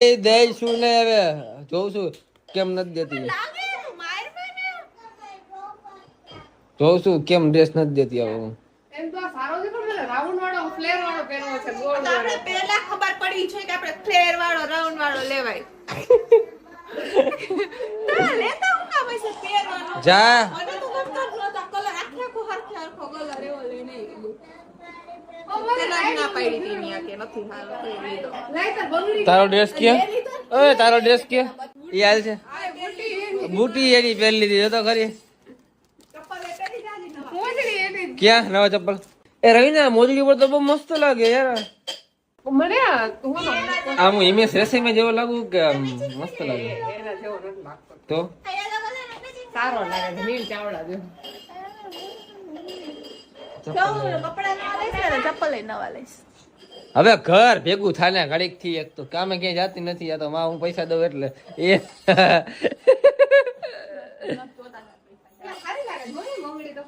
એ દઈશું ને હવે જોઉં છું કેમ નથી દેતી જોઉં છું કેમ ડ્રેસ નથી દેતી હવે હું એમ તો આ સારો છે પણ મને રાઉન્ડ વાળો ફ્લેર વાળો પહેરવો છે ગોળ તો આપણે પહેલા ખબર પડી છે કે આપણે ફ્લેર વાળો રાઉન્ડ વાળો લેવાય ના લેતા હું કામ હશે પહેરવાનો જા મને તો ગમતો જ નહોતા કલર આખો હરખો કલર એવો લઈને પેલા ના પાડી હતી મિયા કે નથી સારો તો લીધો લઈ તો બંગડી તારો ડ્રેસ કે ઓય તારો ડ્રેસ કે ઈ હાલ છે આ બુટી બૂટી એની પહેરી લીધી જો તો ખરી ચપ્પલ એ પહેરી જાજી નવા મોજડી એની ક્યાં નવા ચપ્પલ એ રવિના મોજડી ઉપર તો બહુ મસ્ત લાગે યાર મને હું આમ હું ઇમેજ રેસીમે જેવો લાગુ કે આમ મસ્ત લાગે એના જેવો નથી લાગતો તો સારો લાગે છે નીલ ચાવડા જેવો કપડા નવા લઈશ ને ચપ્પલ એ નવા લઈશ હવે ઘર ભેગું થાય ને ઘડીક થી એક તો કામે ક્યાંય જાતી નથી આ તો માં હું પૈસા દઉં એટલે એ સારી લાગે છે બંગડી તો